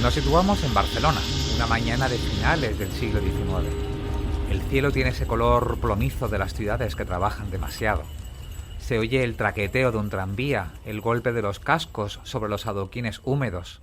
Nos situamos en Barcelona, una mañana de finales del siglo XIX. El cielo tiene ese color plomizo de las ciudades que trabajan demasiado. Se oye el traqueteo de un tranvía, el golpe de los cascos sobre los adoquines húmedos.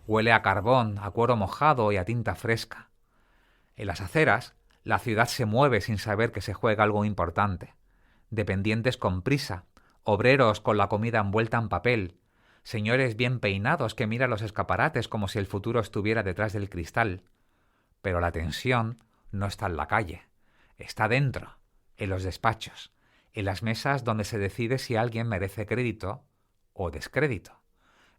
Huele a carbón, a cuero mojado y a tinta fresca. En las aceras, la ciudad se mueve sin saber que se juega algo importante. Dependientes con prisa, obreros con la comida envuelta en papel, señores bien peinados que miran los escaparates como si el futuro estuviera detrás del cristal. Pero la tensión no está en la calle, está dentro, en los despachos, en las mesas donde se decide si alguien merece crédito o descrédito,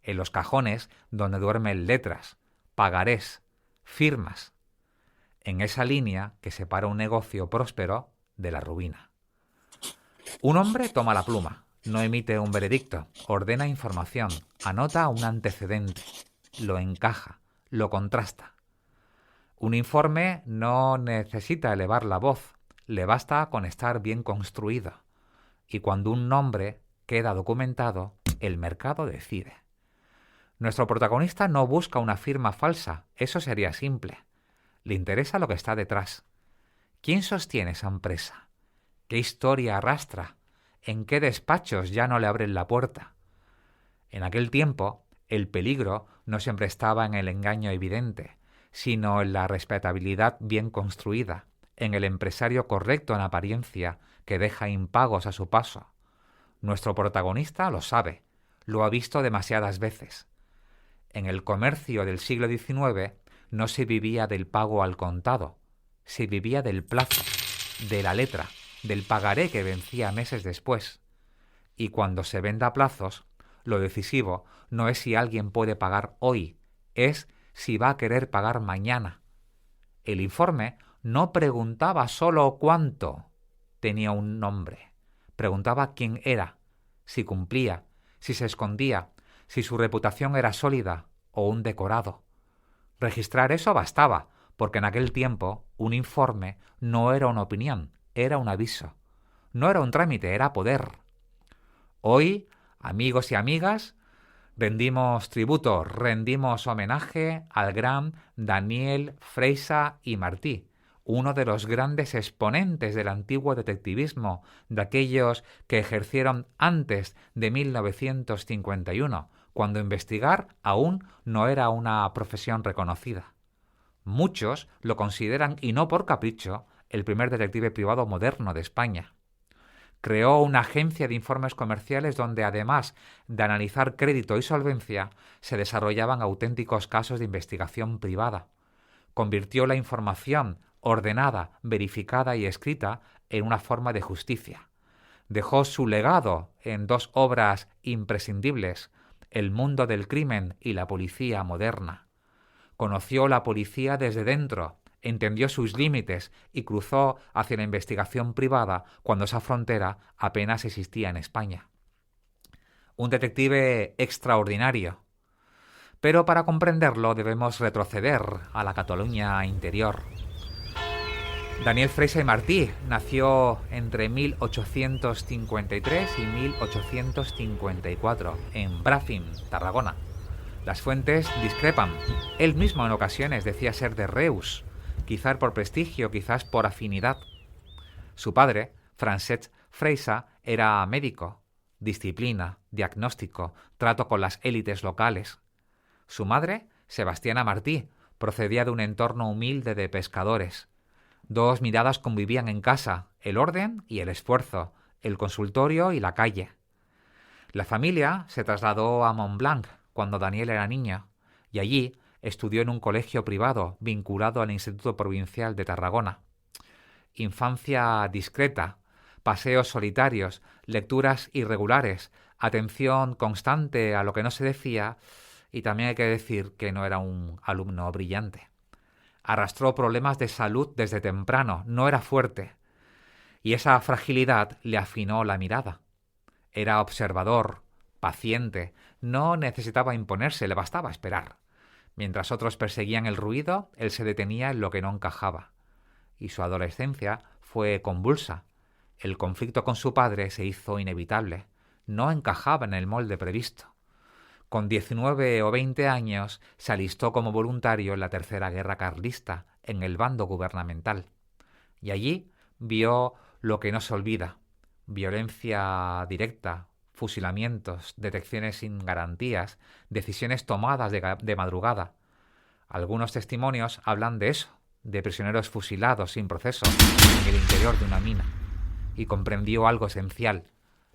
en los cajones donde duermen letras, pagarés, firmas, en esa línea que separa un negocio próspero de la ruina. Un hombre toma la pluma, no emite un veredicto, ordena información, anota un antecedente, lo encaja, lo contrasta. Un informe no necesita elevar la voz, le basta con estar bien construido. Y cuando un nombre queda documentado, el mercado decide. Nuestro protagonista no busca una firma falsa, eso sería simple. Le interesa lo que está detrás. ¿Quién sostiene esa empresa? ¿Qué historia arrastra? ¿En qué despachos ya no le abren la puerta? En aquel tiempo, el peligro no siempre estaba en el engaño evidente, sino en la respetabilidad bien construida, en el empresario correcto en apariencia que deja impagos a su paso. Nuestro protagonista lo sabe, lo ha visto demasiadas veces. En el comercio del siglo XIX no se vivía del pago al contado, se vivía del plazo, de la letra, del pagaré que vencía meses después. Y cuando se vende a plazos, lo decisivo no es si alguien puede pagar hoy, es si va a querer pagar mañana. El informe no preguntaba solo cuánto, tenía un nombre. Preguntaba quién era, si cumplía, si se escondía, si su reputación era sólida o un decorado. Registrar eso bastaba, porque en aquel tiempo un informe no era una opinión, era un aviso. No era un trámite, era poder. Hoy, amigos y amigas, rendimos tributo, rendimos homenaje al gran Daniel Freysa y Martí, uno de los grandes exponentes del antiguo detectivismo, de aquellos que ejercieron antes de 1951, cuando investigar aún no era una profesión reconocida. Muchos lo consideran, y no por capricho, el primer detective privado moderno de España. Creó una agencia de informes comerciales donde, además de analizar crédito y solvencia, se desarrollaban auténticos casos de investigación privada. Convirtió la información ordenada, verificada y escrita en una forma de justicia. Dejó su legado en dos obras imprescindibles: El mundo del crimen y la policía moderna. Conoció la policía desde dentro, entendió sus límites y cruzó hacia la investigación privada cuando esa frontera apenas existía en España. Un detective extraordinario. Pero para comprenderlo debemos retroceder a la Cataluña interior. Daniel Freysa y Martí nació entre 1853 y 1854 en Bràfim, Tarragona. Las fuentes discrepan. Él mismo en ocasiones decía ser de Reus, quizás por prestigio, quizás por afinidad. Su padre, Francesc Freysa, era médico, disciplina, diagnóstico, trato con las élites locales. Su madre, Sebastiana Martí, procedía de un entorno humilde de pescadores. Dos miradas convivían en casa: el orden y el esfuerzo, el consultorio y la calle. La familia se trasladó a Montblanc cuando Daniel era niño, y allí estudió en un colegio privado vinculado al Instituto Provincial de Tarragona. Infancia discreta, paseos solitarios, lecturas irregulares, atención constante a lo que no se decía, y también hay que decir que no era un alumno brillante. Arrastró problemas de salud desde temprano, no era fuerte, y esa fragilidad le afinó la mirada. Era observador, paciente, no necesitaba imponerse, le bastaba esperar. Mientras otros perseguían el ruido, él se detenía en lo que no encajaba. Y su adolescencia fue convulsa. El conflicto con su padre se hizo inevitable. No encajaba en el molde previsto. Con 19 o 20 años se alistó como voluntario en la Tercera Guerra Carlista, en el bando gubernamental. Y allí vio lo que no se olvida: violencia directa, fusilamientos, detecciones sin garantías, decisiones tomadas de madrugada. Algunos testimonios hablan de eso, de prisioneros fusilados sin proceso en el interior de una mina. Y comprendió algo esencial: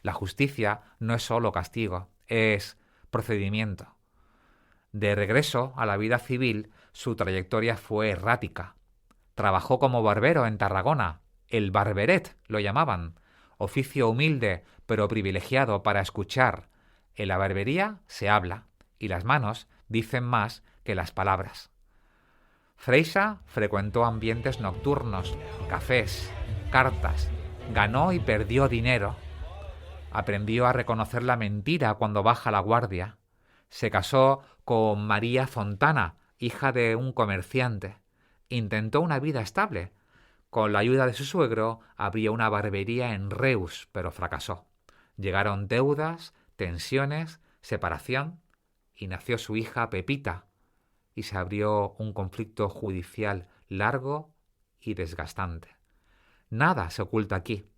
la justicia no es solo castigo, es procedimiento. De regreso a la vida civil, su trayectoria fue errática. Trabajó como barbero en Tarragona, el barberet lo llamaban, oficio humilde pero privilegiado para escuchar. En la barbería se habla y las manos dicen más que las palabras. Freixa frecuentó ambientes nocturnos, cafés, cartas, ganó y perdió dinero. Aprendió a reconocer la mentira cuando baja la guardia. Se casó con María Fontana, hija de un comerciante. Intentó una vida estable. Con la ayuda de su suegro abrió una barbería en Reus, pero fracasó. Llegaron deudas, tensiones, separación y nació su hija Pepita. Y se abrió un conflicto judicial largo y desgastante. Nada se oculta aquí.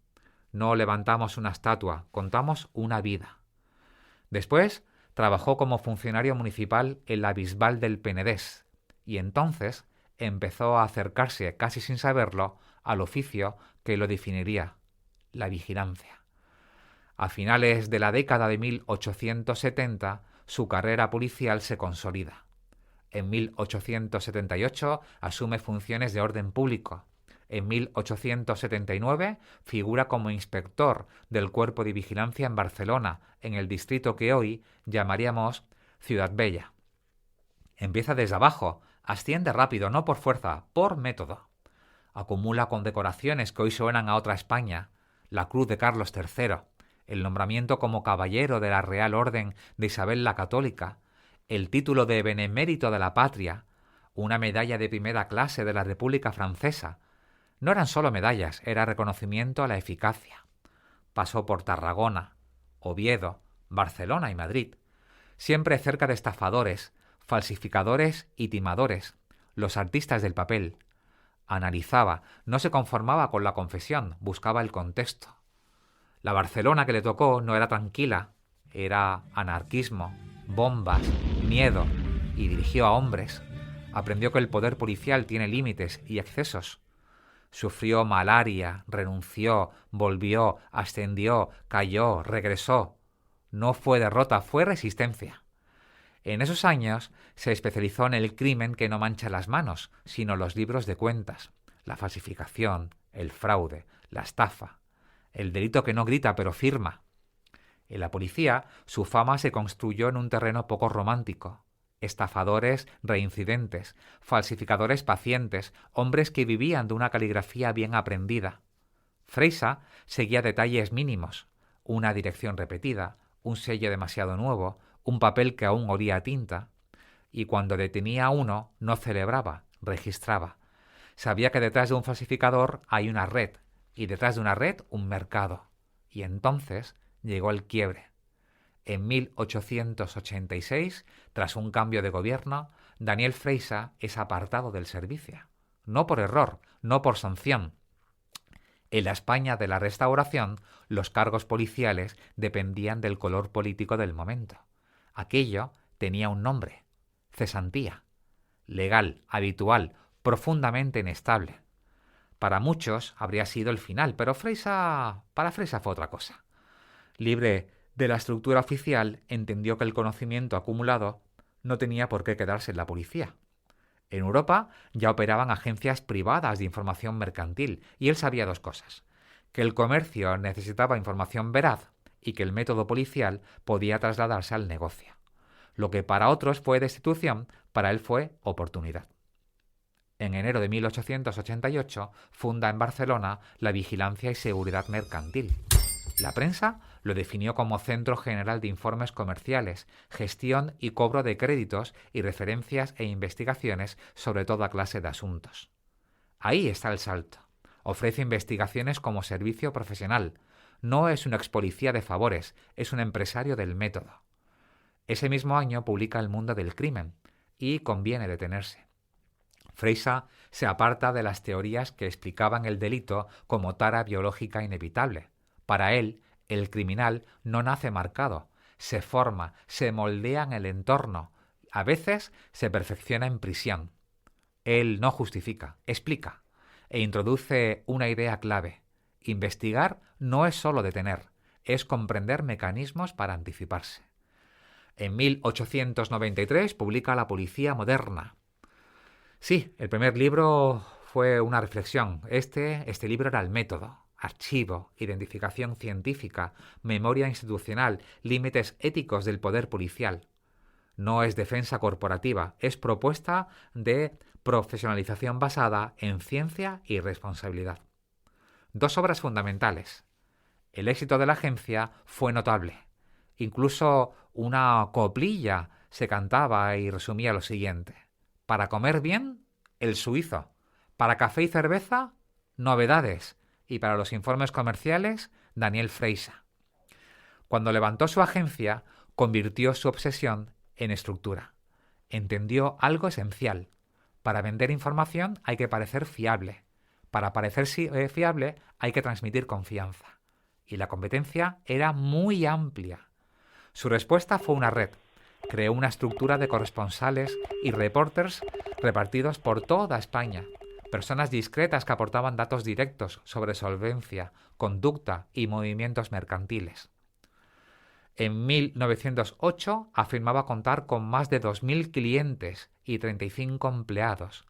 No levantamos una estatua, contamos una vida. Después trabajó como funcionario municipal en la Bisbal del Penedés y entonces empezó a acercarse, casi sin saberlo, al oficio que lo definiría: la vigilancia. A finales de la década de 1870, su carrera policial se consolida. En 1878 asume funciones de orden público. En 1879 figura como inspector del Cuerpo de Vigilancia en Barcelona, en el distrito que hoy llamaríamos Ciudad Bella. Empieza desde abajo, asciende rápido, no por fuerza, por método. Acumula condecoraciones que hoy suenan a otra España: la Cruz de Carlos III, el nombramiento como caballero de la Real Orden de Isabel la Católica, el título de Benemérito de la Patria, una medalla de primera clase de la República Francesa. No eran solo medallas, era reconocimiento a la eficacia. Pasó por Tarragona, Oviedo, Barcelona y Madrid, siempre cerca de estafadores, falsificadores y timadores, los artistas del papel. Analizaba, no se conformaba con la confesión, buscaba el contexto. La Barcelona que le tocó no era tranquila, era anarquismo, bombas, miedo, y dirigió a hombres. Aprendió que el poder policial tiene límites y excesos. Sufrió malaria, renunció, volvió, ascendió, cayó, regresó. No fue derrota, fue resistencia. En esos años se especializó en el crimen que no mancha las manos, sino los libros de cuentas, la falsificación, el fraude, la estafa, el delito que no grita pero firma. En la policía, su fama se construyó en un terreno poco romántico. Estafadores reincidentes, falsificadores pacientes, hombres que vivían de una caligrafía bien aprendida. Freixa seguía detalles mínimos: una dirección repetida, un sello demasiado nuevo, un papel que aún olía a tinta. Y cuando detenía a uno, no celebraba, registraba. Sabía que detrás de un falsificador hay una red, y detrás de una red un mercado. Y entonces llegó el quiebre. En 1886, tras un cambio de gobierno, Daniel Freixa es apartado del servicio. No por error, no por sanción. En la España de la Restauración, los cargos policiales dependían del color político del momento. Aquello tenía un nombre: cesantía. Legal, habitual, profundamente inestable. Para muchos habría sido el final, pero para Freixa fue otra cosa. Libre de la estructura oficial, entendió que el conocimiento acumulado no tenía por qué quedarse en la policía. En Europa ya operaban agencias privadas de información mercantil y él sabía dos cosas: que el comercio necesitaba información veraz y que el método policial podía trasladarse al negocio. Lo que para otros fue destitución, para él fue oportunidad. En enero de 1888 funda en Barcelona la Vigilancia y Seguridad Mercantil. La prensa lo definió como Centro General de Informes Comerciales, gestión y cobro de créditos y referencias e investigaciones sobre toda clase de asuntos. Ahí está el salto. Ofrece investigaciones como servicio profesional. No es un expolicía de favores, es un empresario del método. Ese mismo año publica El mundo del crimen y Conviene detenerse. Freysa se aparta de las teorías que explicaban el delito como tara biológica inevitable. Para él, el criminal no nace marcado, se forma, se moldea en el entorno, a veces se perfecciona en prisión. Él no justifica, explica e introduce una idea clave. Investigar no es solo detener, es comprender mecanismos para anticiparse. En 1893 publica La policía moderna. Sí, el primer libro fue una reflexión. Este libro era el método, archivo, identificación científica, memoria institucional, límites éticos del poder policial. No es defensa corporativa, es propuesta de profesionalización basada en ciencia y responsabilidad. Dos obras fundamentales. El éxito de la agencia fue notable. Incluso una coplilla se cantaba y resumía lo siguiente. Para comer bien, el suizo. Para café y cerveza, novedades. Y para los informes comerciales, Daniel Freysa. Cuando levantó su agencia, convirtió su obsesión en estructura. Entendió algo esencial. Para vender información hay que parecer fiable. Para parecer fiable hay que transmitir confianza. Y la competencia era muy amplia. Su respuesta fue una red. Creó una estructura de corresponsales y reporters repartidos por toda España. Personas discretas que aportaban datos directos sobre solvencia, conducta y movimientos mercantiles. En 1908 afirmaba contar con más de 2.000 clientes y 35 empleados,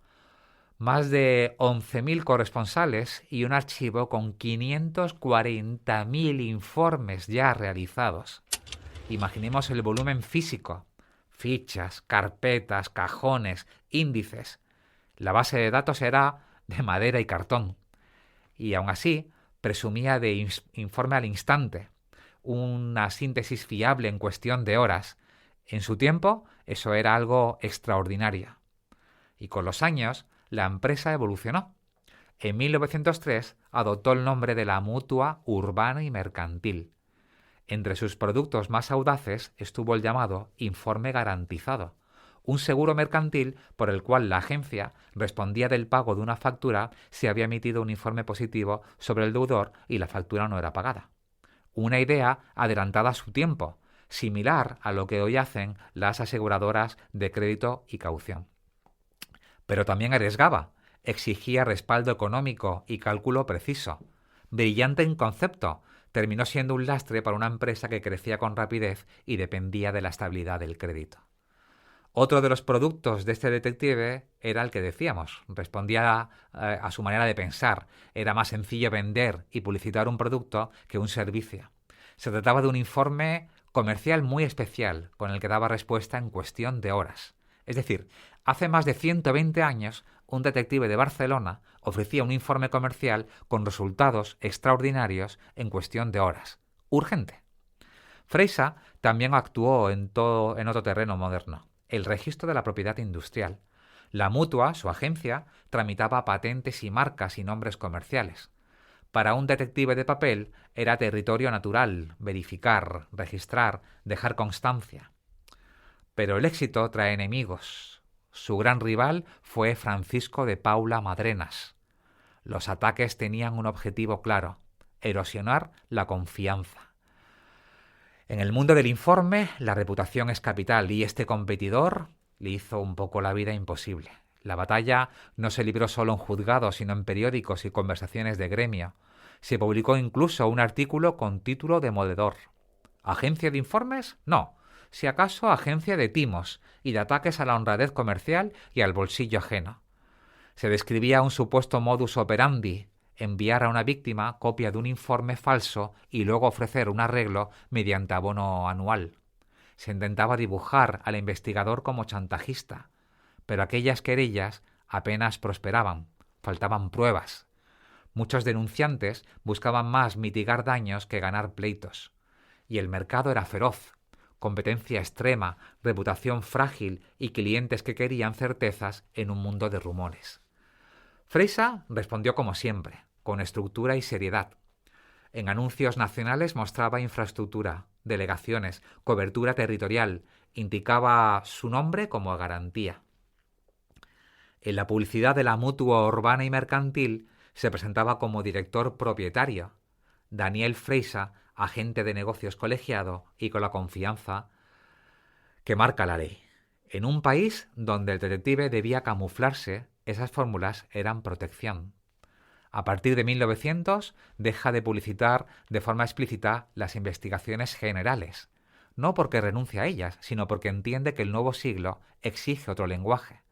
más de 11.000 corresponsales y un archivo con 540.000 informes ya realizados. Imaginemos el volumen físico, fichas, carpetas, cajones, índices. La base de datos era de madera y cartón. Y aún así, presumía de informe al instante, una síntesis fiable en cuestión de horas. En su tiempo, eso era algo extraordinario. Y con los años, la empresa evolucionó. En 1903 adoptó el nombre de la Mutua Urbana y Mercantil. Entre sus productos más audaces estuvo el llamado Informe Garantizado, un seguro mercantil por el cual la agencia respondía del pago de una factura si había emitido un informe positivo sobre el deudor y la factura no era pagada. Una idea adelantada a su tiempo, similar a lo que hoy hacen las aseguradoras de crédito y caución. Pero también arriesgaba, exigía respaldo económico y cálculo preciso. Brillante en concepto, terminó siendo un lastre para una empresa que crecía con rapidez y dependía de la estabilidad del crédito. Otro de los productos de este detective era el que decíamos, respondía a su manera de pensar. Era más sencillo vender y publicitar un producto que un servicio. Se trataba de un informe comercial muy especial, con el que daba respuesta en cuestión de horas. Es decir, hace más de 120 años, un detective de Barcelona ofrecía un informe comercial con resultados extraordinarios en cuestión de horas. Urgente. Freysa también actuó en otro terreno moderno, el registro de la propiedad industrial. La Mutua, su agencia, tramitaba patentes y marcas y nombres comerciales. Para un detective de papel era territorio natural verificar, registrar, dejar constancia. Pero el éxito trae enemigos. Su gran rival fue Francisco de Paula Madrenas. Los ataques tenían un objetivo claro: erosionar la confianza. En el mundo del informe, la reputación es capital y este competidor le hizo un poco la vida imposible. La batalla no se libró solo en juzgados, sino en periódicos y conversaciones de gremio. Se publicó incluso un artículo con título demoledor. ¿Agencia de informes? No. Si acaso agencia de timos y de ataques a la honradez comercial y al bolsillo ajeno. Se describía un supuesto modus operandi: enviar a una víctima copia de un informe falso y luego ofrecer un arreglo mediante abono anual. Se intentaba dibujar al investigador como chantajista, pero aquellas querellas apenas prosperaban, faltaban pruebas. Muchos denunciantes buscaban más mitigar daños que ganar pleitos. Y el mercado era feroz: competencia extrema, reputación frágil y clientes que querían certezas en un mundo de rumores. Freysa respondió como siempre, con estructura y seriedad. En anuncios nacionales mostraba infraestructura, delegaciones, cobertura territorial. Indicaba su nombre como garantía. En la publicidad de la Mutua Urbana y Mercantil se presentaba como director propietario. Daniel Freisa, agente de negocios colegiado y con la confianza que marca la ley. En un país donde el detective debía camuflarse, esas fórmulas eran protección. A partir de 1900 deja de publicitar de forma explícita las investigaciones generales, no porque renuncia a ellas, sino porque entiende que el nuevo siglo exige otro lenguaje.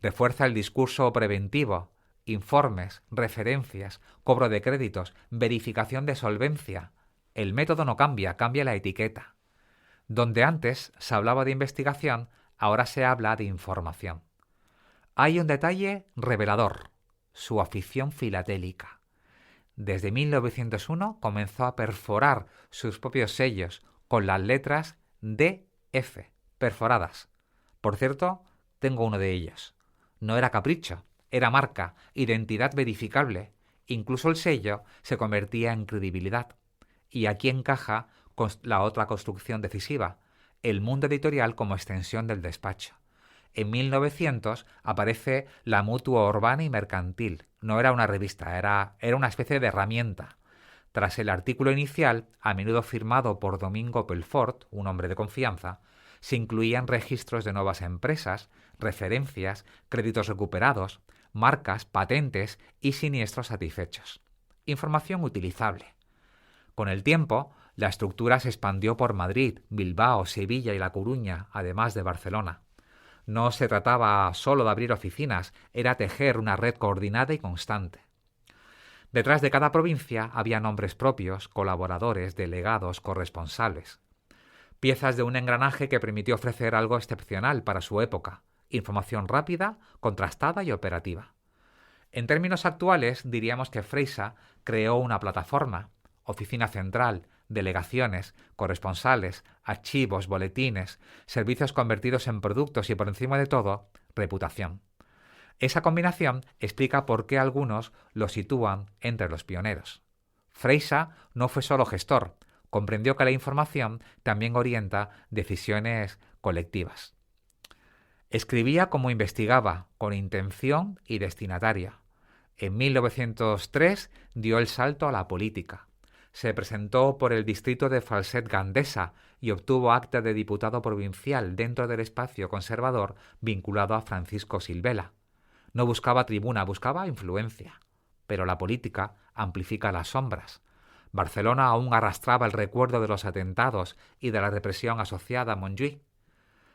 Refuerza el discurso preventivo, informes, referencias, cobro de créditos, verificación de solvencia. El método no cambia, cambia la etiqueta. Donde antes se hablaba de investigación, ahora se habla de información. Hay un detalle revelador: su afición filatélica. Desde 1901 comenzó a perforar sus propios sellos con las letras DF, perforadas. Por cierto, tengo uno de ellos. No era capricho, era marca, identidad verificable. Incluso el sello se convertía en credibilidad. Y aquí encaja la otra construcción decisiva: el mundo editorial como extensión del despacho. En 1900 aparece la Mutua Urbana y Mercantil. No era una revista, era una especie de herramienta. Tras el artículo inicial, a menudo firmado por Domingo Pelfort, un hombre de confianza, se incluían registros de nuevas empresas, referencias, créditos recuperados, marcas, patentes y siniestros satisfechos. Información utilizable. Con el tiempo, la estructura se expandió por Madrid, Bilbao, Sevilla y La Coruña, además de Barcelona. No se trataba solo de abrir oficinas, era tejer una red coordinada y constante. Detrás de cada provincia había nombres propios, colaboradores, delegados, corresponsables. Piezas de un engranaje que permitió ofrecer algo excepcional para su época: información rápida, contrastada y operativa. En términos actuales, diríamos que Freisa creó una plataforma: oficina central, delegaciones, corresponsales, archivos, boletines, servicios convertidos en productos y, por encima de todo, reputación. Esa combinación explica por qué algunos lo sitúan entre los pioneros. Freisa no fue solo gestor, comprendió que la información también orienta decisiones colectivas. Escribía como investigaba, con intención y destinataria. En 1903 dio el salto a la política. Se presentó por el distrito de Falset-Gandesa y obtuvo acta de diputado provincial dentro del espacio conservador vinculado a Francisco Silvela. No buscaba tribuna, buscaba influencia. Pero la política amplifica las sombras. Barcelona aún arrastraba el recuerdo de los atentados y de la represión asociada a Montjuïc.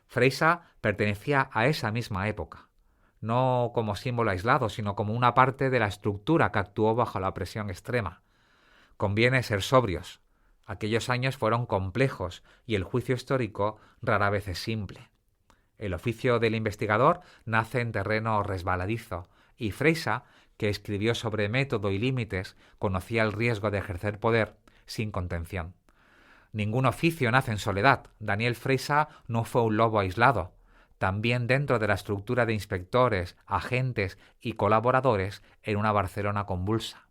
Freisa pertenecía a esa misma época, no como símbolo aislado, sino como una parte de la estructura que actuó bajo la presión extrema. Conviene ser sobrios. Aquellos años fueron complejos y el juicio histórico rara vez es simple. El oficio del investigador nace en terreno resbaladizo y Freisa, que escribió sobre método y límites, conocía el riesgo de ejercer poder sin contención. Ningún oficio nace en soledad. Daniel Freisa no fue un lobo aislado. También dentro de la estructura de inspectores, agentes y colaboradores en una Barcelona convulsa.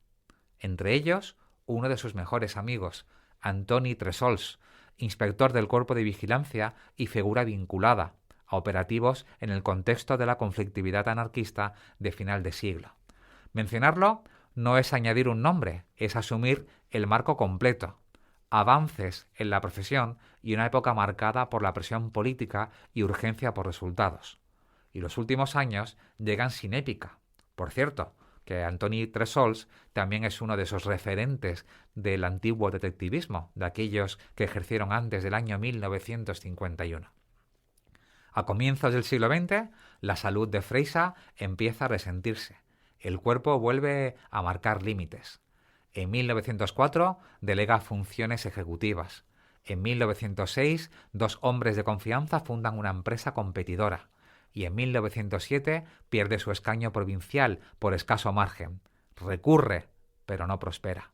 Entre ellos, uno de sus mejores amigos, Antoni Tressols, inspector del Cuerpo de Vigilancia y figura vinculada a operativos en el contexto de la conflictividad anarquista de final de siglo. Mencionarlo no es añadir un nombre, es asumir el marco completo. Avances en la profesión y una época marcada por la presión política y urgencia por resultados. Y los últimos años llegan sin épica. Por cierto, que Antoni Tressols también es uno de esos referentes del antiguo detectivismo, de aquellos que ejercieron antes del año 1951. A comienzos del siglo XX, la salud de Freisa empieza a resentirse. El cuerpo vuelve a marcar límites. En 1904 delega funciones ejecutivas. En 1906, dos hombres de confianza fundan una empresa competidora. Y en 1907 pierde su escaño provincial por escaso margen. Recurre, pero no prospera.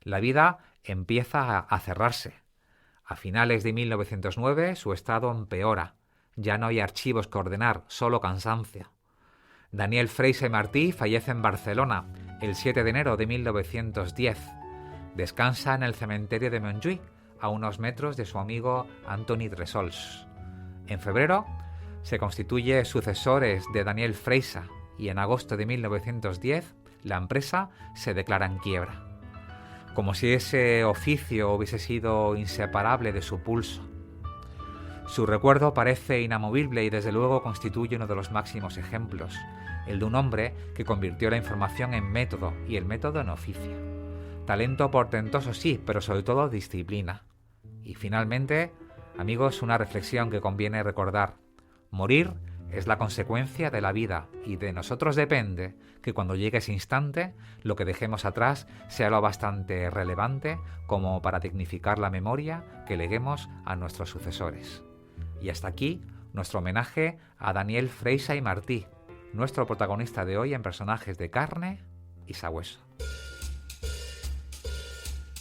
La vida empieza a cerrarse. A finales de 1909 su estado empeora. Ya no hay archivos que ordenar, solo cansancio. Daniel Freisa y Martí fallece en Barcelona el 7 de enero de 1910. Descansa en el cementerio de Montjuïc, a unos metros de su amigo Antoni Tressols. En febrero se constituye sucesores de Daniel Freisa y en agosto de 1910 la empresa se declara en quiebra. Como si ese oficio hubiese sido inseparable de su pulso. Su recuerdo parece inamovible y desde luego constituye uno de los máximos ejemplos, el de un hombre que convirtió la información en método y el método en oficio. Talento portentoso sí, pero sobre todo disciplina. Y finalmente, amigos, una reflexión que conviene recordar. Morir es la consecuencia de la vida y de nosotros depende que cuando llegue ese instante lo que dejemos atrás sea lo bastante relevante como para dignificar la memoria que leguemos a nuestros sucesores. Y hasta aquí nuestro homenaje a Daniel Freisa y Martí, nuestro protagonista de hoy en Personajes de Carne y Sabueso.